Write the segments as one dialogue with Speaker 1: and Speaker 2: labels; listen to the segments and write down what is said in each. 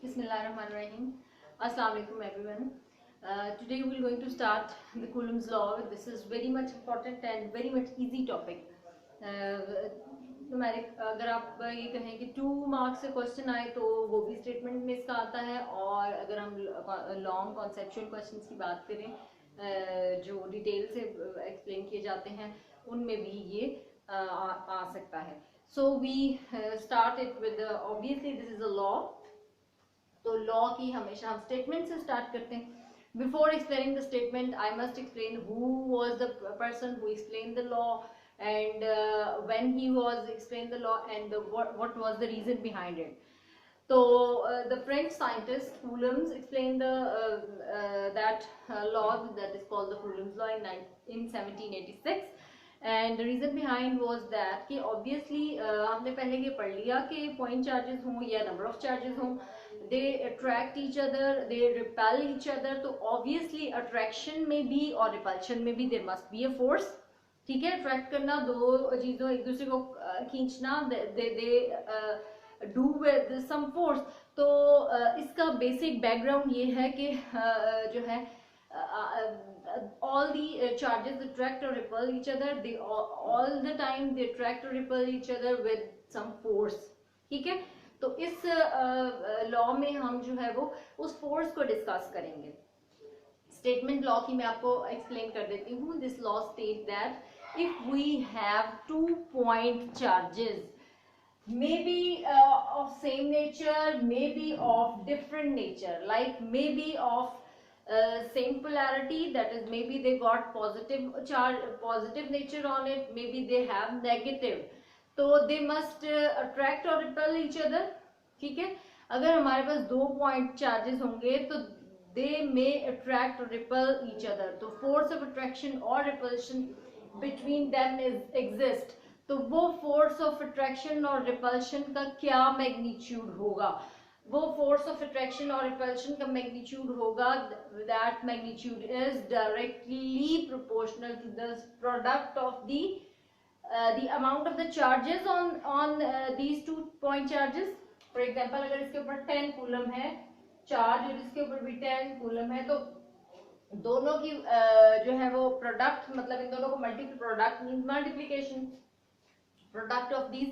Speaker 1: Bismillahirrahmanirrahim. Assalamu alaikum everyone. Today we are going to start the Coulomb's law. This is very much important and very much easy topic. Numeric अगर आप ये कहें कि 2 marks से question आए तो वो भी स्टेटमेंट में इसका आता है, और अगर हम लॉन्ग कॉन्सेप्चुअल क्वेश्चंस की बात करें जो डिटेल से एक्सप्लेन किए जाते हैं उनमें भी ये आ सकता है. So we start it with obviously this is a law. तो लॉ की हमेशा हम स्टेटमेंट से स्टार्ट करते हैं. Before explaining the statement I must explain who was the person who explain the law and when he was explained the law and what was the reason behind it. So the French scientist Coulomb explained that law that is called the Coulomb's law in 1786, and the reason behind was that कि obviously हमने पहले ये पढ़ लिया कि point charges हों या number of charges हों, they attract each other, they repel each other. तो obviously attraction में भी और repulsion में भी there must be a force. ठीक है, अट्रैक्ट करना, दो चीजों एक दूसरे को खींचना, they do with some force. तो इसका बेसिक बैकग्राउंड ये है कि जो है ऑल दी चार्जेस अट्रैक्ट और repel each other, they all the time they attract और repel each other with some force. ठीक है, तो इस लॉ में हम जो है वो उस फोर्स को डिस्कस करेंगे. स्टेटमेंट लॉ की मैं आपको एक्सप्लेन कर देती हूँ. This law state that if we have 2 point charges, maybe of same nature, maybe of different nature, like maybe of same polarity, that is maybe they got positive charge, positive nature on it, maybe they have negative, so they must attract or repel each other. ठीक है, अगर हमारे पास 2 point charges होंगे तो they may attract or repel each other. तो force of attraction or repulsion between them exist. तो वो force of attraction और repulsion का क्या magnitude होगा? वो force of attraction और repulsion का magnitude होगा, that magnitude is directly proportional to the product of the amount of the charges on these 2 point charges. For example, अगर इसके ऊपर 10 कूलम है चार्ज और इसके ऊपर भी 10 कूलम है, तो दोनों की जो है वो प्रोडक्ट, मतलब इन दोनों को multiple product means multiplication, product of these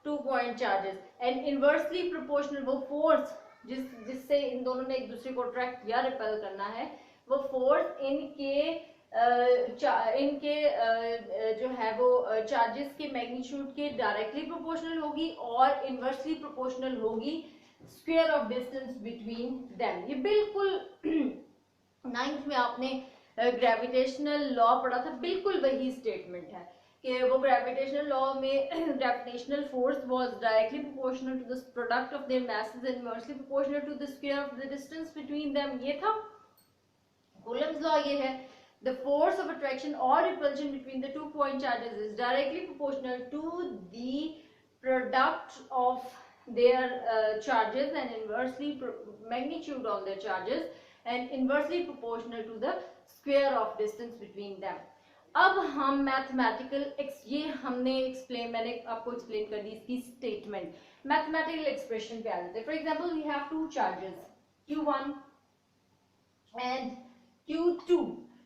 Speaker 1: 2 point charges, and inversely proportional वो फोर्स जिससे इन दोनों ने एक दूसरे को अट्रैक्ट या रिपेल करना है, वो फोर्स इनके जो है वो चार्जेस के मैग्नीट्यूड के डायरेक्टली प्रोपोर्शनल होगी और इनवर्सली प्रोपोर्शनल होगी square of distance between them. ये बिल्कुल 9th में आपने ग्रेविटेशनल लॉ पढ़ा था, बिल्कुल वही स्टेटमेंट है कि वो ग्रेविटेशनल लॉ में gravitational force was directly proportional to the product of their masses and inversely proportional to the square of the distance between them. ये था कूलम्स लॉ. ये है द फोर्स ऑफ अट्रैक्शन और repulsion between the 2 point charges is directly proportional to the product of their charges and inversely magnitude of their charges and inversely proportional to the square of distance between them. अब हम mathematical ये हमने explain, मैंने आपको explain कर दी इसकी statement. Mathematical expression पे आ जाते हैं. For example we have 2 charges Q1 and Q2.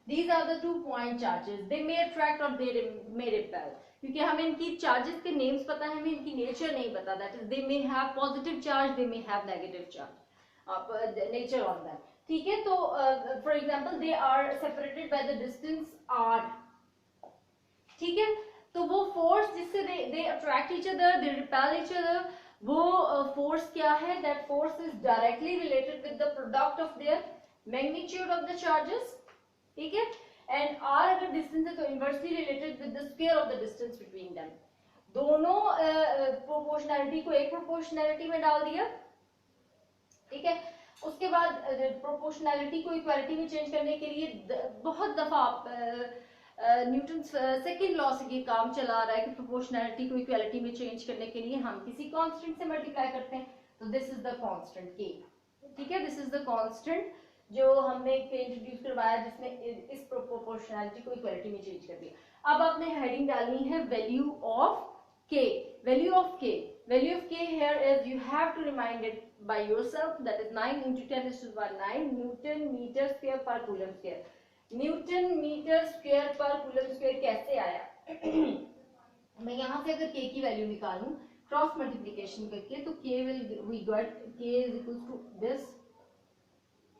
Speaker 1: These are the 2 point charges. They may attract or they may repel. क्योंकि हमें इनकी चार्जेस के नेम्स पता है, हमें इनकी नेचर नहीं पता. That is they may have positive charge, they may have negative charge nature on that. ठीक है, तो for example they are separated by the distance r. ठीक है, तो वो फोर्स जिससे they attract each other, they repel each other, वो force क्या है? That force is directly related with the product of their magnitude of the charges. ठीक है, एंड r अगर डिस्टेंस है तो inversely related with the square of the distance between them. दोनों proportionality को एक प्रोपोर्शनैलिटी में डाल दिया. ठीक है, उसके बाद प्रोपोर्शनैलिटी को इक्वालिटी में चेंज करने के लिए बहुत दफा न्यूटन सेकंड लॉ से ये काम चला रहा है कि प्रोपोर्शनैलिटी को इक्वालिटी में चेंज करने के लिए हम किसी कांस्टेंट से मल्टीप्लाई करते हैं. तो this is the constant k. ठीक है, दिस इज द कांस्टेंट जो हमने इंट्रोड्यूस करवाया जिसने इस प्रोपोर्शनैलिटी को इक्वालिटी में चेंज कर दिया. अब आपने हेडिंग डालनी है value of K, value of K here is, you have to remind it by yourself, that is 9 into 10 is to the power 9 newton metre square पर coulomb square. Newton metre square पर coulomb square कैसे आया? मैं यहाँ से अगर K की value निकालूं क्रॉस मल्टीप्लिकेशन करके, तो K will we got K is equal to this.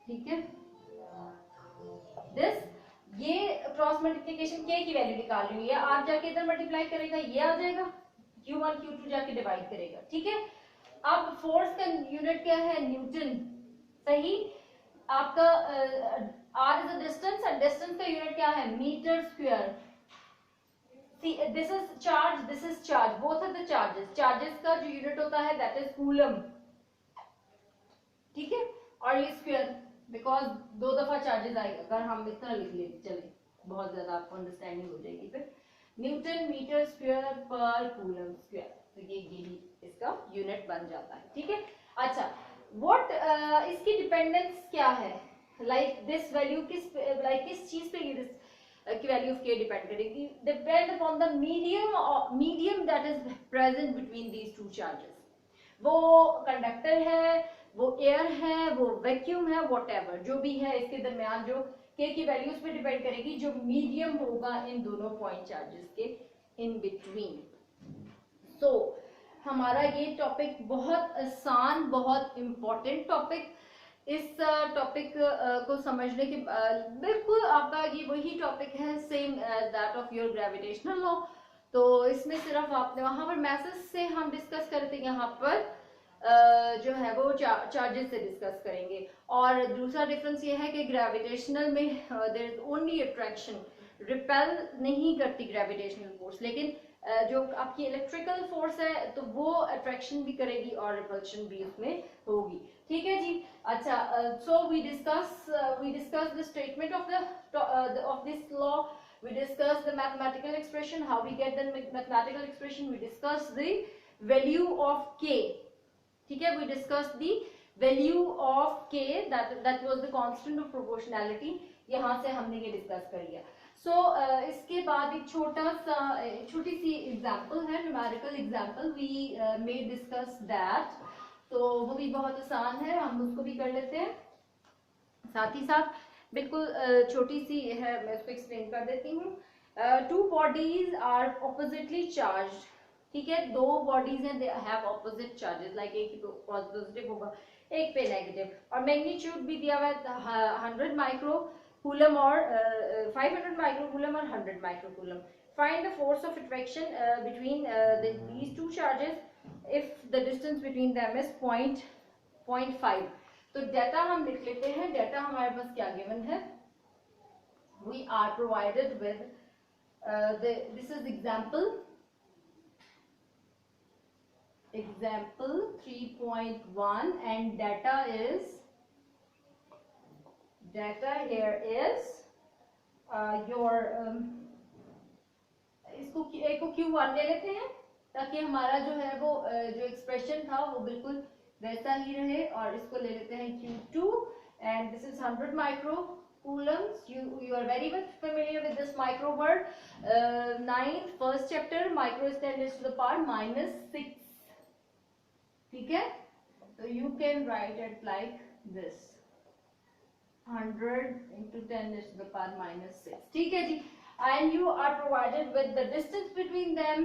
Speaker 1: ठीक है, दिस, ये क्रॉस मल्टीप्लिकेशन K की वैल्यू निकाल रही हूँ, ये R जाके इधर मल्टीप्लाई करेगा, ये आ जाएगा, Q1 Q2 जाके डिवाइड करेगा. ठीक है, अब फोर्स का यूनिट क्या है? न्यूटन. सही, आपका R इज अ डिस्टेंस, और डिस्टेंस का यूनिट क्या है? Metre square. See, this is charge, this is charge, both are the charges. Charges का जो यूनिट होता है that is कूलम. ठीक है, और ये स्क्वायर, बिकॉज दो दफा चार्जेस आएगा. अगर हम इस तरह लिख ले, चले, बहुत ज्यादा आपको अंडरस्टैंडिंग हो जाएगी. फिर न्यूटन मीटर स्क्वायर पर कूलम स्क्वायर, तो ये ही इसका यूनिट बन जाता है. ठीक है, अच्छा, व्हाट इसकी डिपेंडेंस क्या है? लाइक दिस वैल्यू किस चीज पे ये की वैल्यू ऑफ K डिपेंड करेगी? Depend upon the medium that is present between these two charges. वो कंडक्टर है, वो एयर है, वो वैक्यूम है, व्हाटएवर जो भी है, इसके दरमियान जो K की वैल्यू उस पे डिपेंड करेगी, जो मीडियम होगा इन दोनों पॉइंट चार्जेस के इन बिटवीन. सो हमारा ये टॉपिक बहुत आसान, बहुत इम्पोर्टेंट टॉपिक. इस टॉपिक को समझने के बिल्कुल आपका ये वही टॉपिक है, same as that of your gravitational law. तो इसमें सिर्फ आपने वहां पर मैसेज से हम डिस्कस करते हैं, यहाँ पर जो है वो चार्जेस से डिस्कस करेंगे. और दूसरा डिफरेंस ये है कि ग्रेविटेशनल में there is only attraction, repel नहीं करती ग्रेविटेशनल फोर्स, लेकिन जो आपकी इलेक्ट्रिकल फोर्स है तो वो अट्रैक्शन भी करेगी और रिपल्शन भी उसमें होगी. ठीक है जी, अच्छा, so we discuss the statement of this law. We discuss the mathematical expression, how we get the mathematical expression. We discuss the value of K. ठीक है, we discussed the value of K, that was the constant of proportionality. यहाँ से हमने ये discuss कर लिया. सो इसके बाद एक छोटी सी एग्जाम्पल है, numerical example. We may discuss that, तो वो भी बहुत आसान है, हम उसको भी कर लेते हैं. साथ ही साथ बिल्कुल छोटी सी है, मैं उसको एक्सप्लेन कर देती हूँ. Two bodies are oppositely charged. ठीक है, दो बॉडीज हैं, they have opposite charges. Like एक पॉजिटिव होगा, एक पे नेगेटिव, और मैग्नीट्यूड भी दिया हुआ है 100 माइक्रो कूलम और 500 माइक्रो कूलम और 100 micro coulomb. Find the force of attraction between these two charges if the distance between them is 0.5. तो डेटा हम लिख लेते हैं. डेटा हमारे पास क्या गिवन है? We are provided with this is example 3.1 and data here is your इसको एक को Q1 ले लेते हैं, ताकि हमारा जो है वो जो एक्सप्रेशन था वो बिल्कुल वैसा ही रहे. और इसको ले लेते हैं Q2 and this is 100 micro coulombs. You are very much familiar with this micro word. 9th first chapter, micro is 10 raised to the power -6. ठीक है, तो you can write it like this, 100 into 10 raised to the power -6. ठीक है जी, and you are provided with the distance between them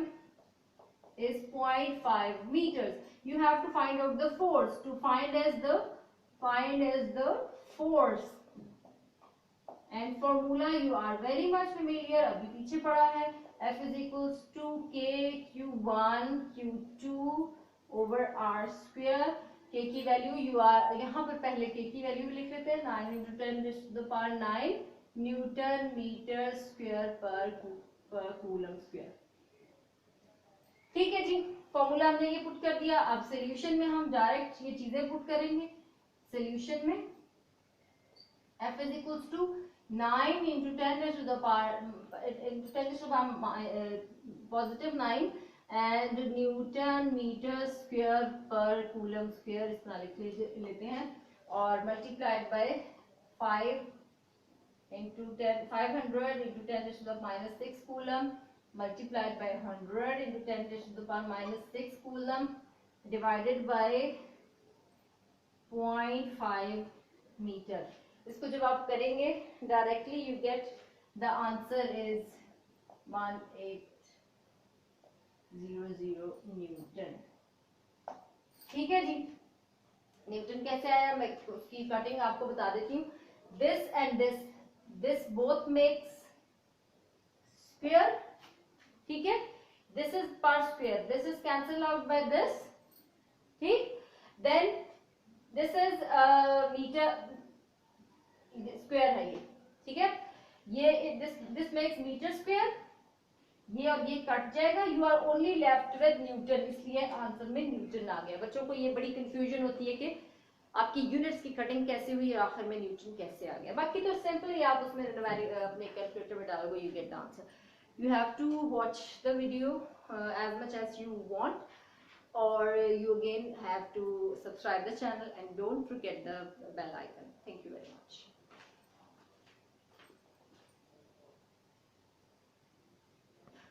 Speaker 1: is 0.5 meters. You have to find out the force. To find as the force, and formula you are very much familiar, अभी पीछे पड़ा है. F is equals to K Q1 Q2 over R square. K की value you are, यहाँ पर पहले K की value लिख लेते हैं, 9 into 10 raised to the power 9 newton metre square पर कूलम स्क्वायर. ठीक है जी, फॉर्मूला हमने ये पुट कर दिया. अब सोल्यूशन में हम डायरेक्ट ये चीजें पुट करेंगे. सोल्यूशन में F is equals to 9 into 10 raised to the power positive 9 and newton metre square पर कूलम स्क्वायर, इस तरह लिख लेते हैं. और multiplied by 500 into 10 raised to the -6 coulomb multiplied by 100 into 10 raised to the power minus 6 coulomb divided by 0.5 metre. इसको जब आप करेंगे directly you get the answer is 1800 newton. ठीक है जी. न्यूटन कैसे आया मैं उसकी कटिंग आपको बता देती हूँ. This and this both makes square. ठीक है. This is per square. This is cancel out by this. ठीक. Then this is metre square है ये. ठीक है. ये दिस मेक्स मीटर स्क्वायर. ये और ये कट जाएगा. You are only left with newton. इसलिए आंसर में न्यूटन आ गया. बच्चों को ये बड़ी कंफ्यूजन होती है कि आपकी यूनिट्स की कटिंग कैसे हुई और आखिर में न्यूटन कैसे आ गया. बाकी तो सिंपल ही आप उसमें अपने कैलकुलेटर में डालोगे you get the answer. You have to watch the video as much as you want, or you again have to subscribe the channel and don't forget the bell icon. Thank you very much.